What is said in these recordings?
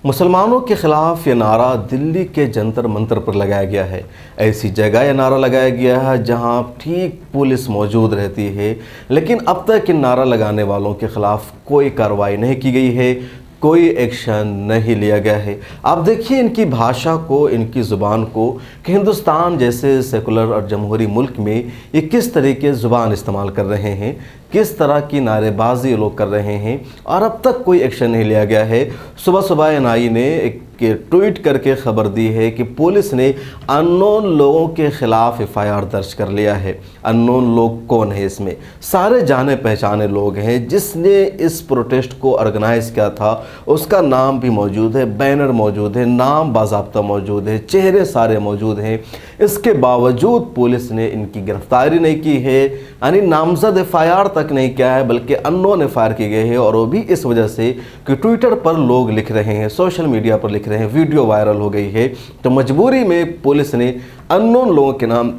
मुसलमानों के खिलाफ ये नारा दिल्ली के जंतर मंतर पर लगाया गया है। ऐसी जगह ये नारा लगाया गया है जहां ठीक पुलिस मौजूद रहती है, लेकिन अब तक इन नारा लगाने वालों के खिलाफ कोई कार्रवाई नहीं की गई है, कोई एक्शन नहीं लिया गया है। आप देखिए इनकी भाषा को, इनकी ज़ुबान को कि हिंदुस्तान जैसे सेकुलर और जमहूरी मुल्क में ये किस तरीके ज़ुबान इस्तेमाल कर रहे हैं, किस तरह की नारेबाजी ये लोग कर रहे हैं, और अब तक कोई एक्शन नहीं लिया गया है। सुबह सुबह एनआई ने एक ट्वीट करके खबर दी है कि पुलिस ने अननोन लोगों के खिलाफ एफआईआर दर्ज कर लिया है। अननोन लोग कौन है? इसमें सारे जाने पहचाने लोग हैं। जिसने इस प्रोटेस्ट को ऑर्गेनाइज किया था उसका नाम भी मौजूद है, बैनर मौजूद है, नाम बाज़ाब्ता मौजूद है, चेहरे सारे मौजूद हैं। इसके बावजूद पुलिस ने इनकी गिरफ्तारी नहीं की है, यानी नामजद एफआईआर तक नहीं किया है, बल्कि अननोन एफआईआर की गई है। और वो भी इस वजह से कि ट्विटर पर लोग लिख रहे हैं, सोशल मीडिया पर लिख रहे हैं, वीडियो वायरल हो गई है, तो मजबूरी में पुलिस ने अननोन लोगों के नाम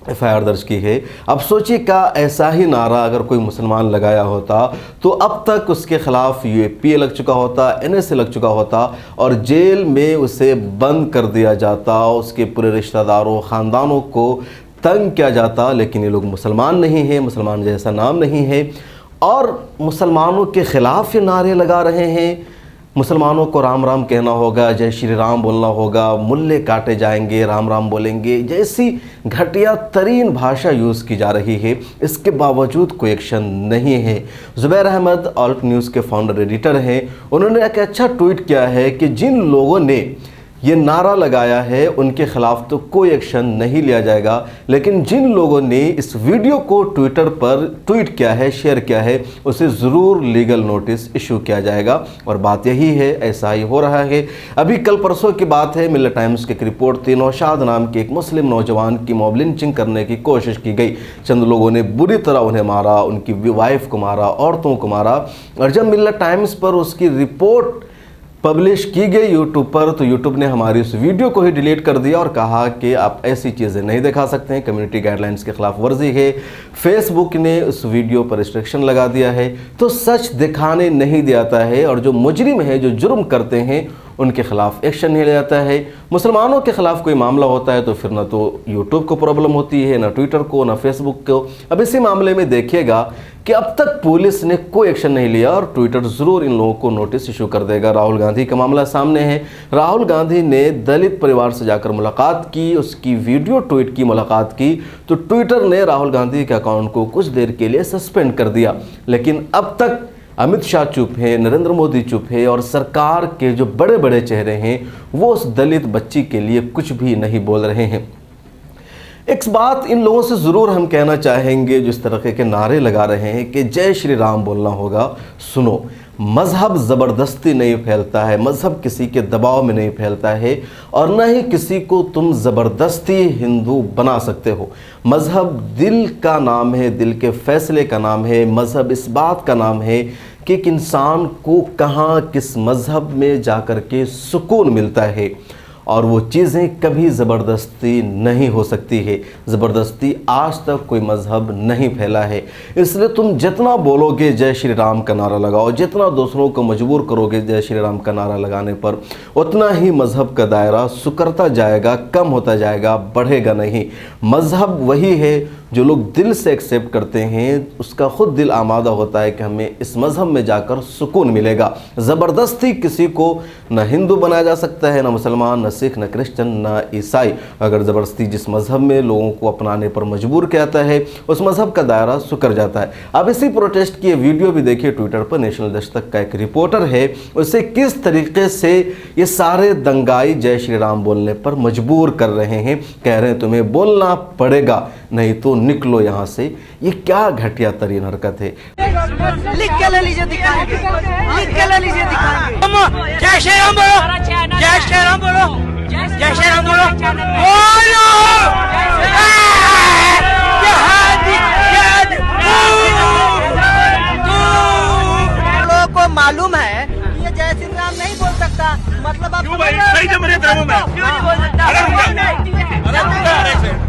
एफआईआर दर्ज की है। अब सोचिए का ऐसा ही नारा अगर कोई मुसलमान लगाया होता तो अब तक उसके खिलाफ यूएपीए लग चुका होता, एनएसए लग चुका होता और जेल में उसे बंद कर दिया जाता, उसके पूरे रिश्तेदारों ख़ानदानों को तंग किया जाता। लेकिन ये लोग मुसलमान नहीं हैं, मुसलमान जैसा नाम नहीं है, और मुसलमानों के ख़िलाफ़ ये नारे लगा रहे हैं। मुसलमानों को राम राम कहना होगा, जय श्री राम बोलना होगा, मुल्ले काटे जाएंगे, राम राम बोलेंगे, जैसी घटिया तरीन भाषा यूज़ की जा रही है। इसके बावजूद कोई एक्शन नहीं है। ज़ुबैर अहमद ऑल्ट न्यूज़ के फाउंडर एडिटर हैं, उन्होंने एक अच्छा ट्वीट किया है कि जिन लोगों ने ये नारा लगाया है उनके खिलाफ तो कोई एक्शन नहीं लिया जाएगा, लेकिन जिन लोगों ने इस वीडियो को ट्विटर पर ट्वीट किया है, शेयर किया है, उसे ज़रूर लीगल नोटिस इशू किया जाएगा। और बात यही है, ऐसा ही हो रहा है। अभी कल परसों की बात है, मिल्लत टाइम्स की एक रिपोर्ट थी, नौशाद नाम के एक मुस्लिम नौजवान की मॉब लिंचिंग करने की कोशिश की गई। चंद लोगों ने बुरी तरह उन्हें मारा, उनकी वाइफ को मारा, औरतों को मारा। और जब मिल्लत टाइम्स पर उसकी रिपोर्ट पब्लिश की गई यूट्यूब पर, तो यूट्यूब ने हमारी उस वीडियो को ही डिलीट कर दिया और कहा कि आप ऐसी चीज़ें नहीं दिखा सकते हैं, कम्युनिटी गाइडलाइंस के खिलाफ वर्जी है। फेसबुक ने उस वीडियो पर रिस्ट्रिक्शन लगा दिया है। तो सच दिखाने नहीं दिया है, और जो मुजरिम है, जो जुर्म करते हैं, उनके खिलाफ एक्शन नहीं लिया जाता है। मुसलमानों के खिलाफ कोई मामला होता है तो फिर ना तो यूट्यूब को प्रॉब्लम होती है, ना ट्विटर को, ना फेसबुक को। अब इसी मामले में देखिएगा कि अब तक पुलिस ने कोई एक्शन नहीं लिया और ट्विटर ज़रूर इन लोगों को नोटिस इशू कर देगा। राहुल गांधी का मामला सामने है। राहुल गांधी ने दलित परिवार से जाकर मुलाकात की, उसकी वीडियो ट्वीट की, मुलाकात की, तो ट्विटर ने राहुल गांधी के अकाउंट को कुछ देर के लिए सस्पेंड कर दिया। लेकिन अब तक अमित शाह चुप है, नरेंद्र मोदी चुप है, और सरकार के जो बड़े बड़े चेहरे हैं वो उस दलित बच्ची के लिए कुछ भी नहीं बोल रहे हैं। एक बात इन लोगों से ज़रूर हम कहना चाहेंगे जो इस तरह के नारे लगा रहे हैं कि जय श्री राम बोलना होगा। सुनो, मज़हब ज़बरदस्ती नहीं फैलता है, मज़हब किसी के दबाव में नहीं फैलता है, और न ही किसी को तुम ज़बरदस्ती हिंदू बना सकते हो। मज़हब दिल का नाम है, दिल के फ़ैसले का नाम है। मज़हब इस बात का नाम है कि एक इंसान को कहाँ, किस मज़हब में जाकर के सुकून मिलता है, और वो चीज़ें कभी ज़बरदस्ती नहीं हो सकती है। ज़बरदस्ती आज तक कोई मज़हब नहीं फैला है। इसलिए तुम जितना बोलोगे जय श्री राम का नारा लगाओ, जितना दूसरों को मजबूर करोगे जय श्री राम का नारा लगाने पर, उतना ही मज़हब का दायरा सुकरता जाएगा, कम होता जाएगा, बढ़ेगा नहीं। मज़हब वही है जो लोग दिल से एक्सेप्ट करते हैं, उसका खुद दिल आमादा होता है कि हमें इस मज़हब में जाकर सुकून मिलेगा। ज़बरदस्ती किसी को न हिंदू बनाया जा सकता है, न मुसलमान, न सिख, न क्रिश्चन, न ईसाई। अगर ज़बरदस्ती जिस मज़हब में लोगों को अपनाने पर मजबूर किया जाता है, उस मज़हब का दायरा सुकर जाता है। अब इसी प्रोटेस्ट की वीडियो भी देखिए ट्विटर पर। नेशनल दस्तक का एक रिपोर्टर है, उसे किस तरीके से ये सारे दंगाई जय श्री राम बोलने पर मजबूर कर रहे हैं। कह रहे हैं तुम्हें बोलना पड़ेगा, नहीं तो निकलो यहाँ से। ये क्या घटिया तरीन हरकत है। लिख के ले लीजिए, दिखाएंगे, लिख के ले लीजिए, दिखाएंगे। जय श्री राम बोलो, जय श्री राम बोलो, जय श्री राम बोलो, बोलो। लोगों को मालूम है कि ये जय श्री राम नहीं बोल सकता, मतलब आप क्यों भाई नहीं जम रही तेरे मुंह में, क्यों नहीं बोल सकता?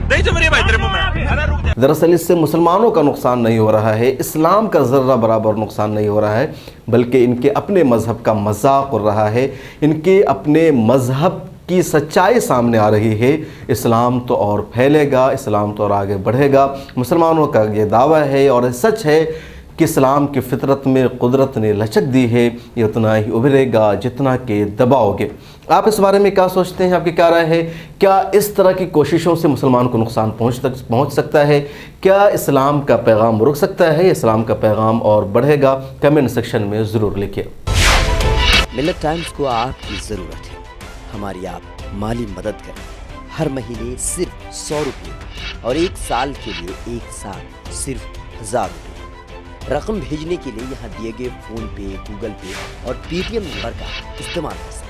नहीं जम रही भाई तेरे मुंह में। दरअसल इससे मुसलमानों का नुकसान नहीं हो रहा है, इस्लाम का ज़र्रा बराबर नुकसान नहीं हो रहा है, बल्कि इनके अपने मज़हब का मजाक हो रहा है, इनके अपने मज़हब की सच्चाई सामने आ रही है। इस्लाम तो और फैलेगा, इस्लाम तो और आगे बढ़ेगा। मुसलमानों का ये दावा है और सच है कि इस्लाम की फितरत में कुदरत ने लचक दी है, ये उतना ही उभरेगा जितना कि दबाओगे। आप इस बारे में क्या सोचते हैं? आपकी क्या राय है? क्या इस तरह की कोशिशों से मुसलमान को नुकसान पहुंच सकता है? क्या इस्लाम का पैगाम रुक सकता है? इस्लाम का पैगाम और बढ़ेगा? कमेंट सेक्शन में ज़रूर लिखिए। मिल्लत टाइम्स को आपकी ज़रूरत है, हमारी आप माली मदद करें। हर महीने सिर्फ 100 रुपये और 1 साल के लिए एक साथ सिर्फ 1000 रुपये। रकम भेजने के लिए यहाँ दिए गए फ़ोन पे, गूगल पे और पेटीएम नंबर का इस्तेमाल कर सकते हैं।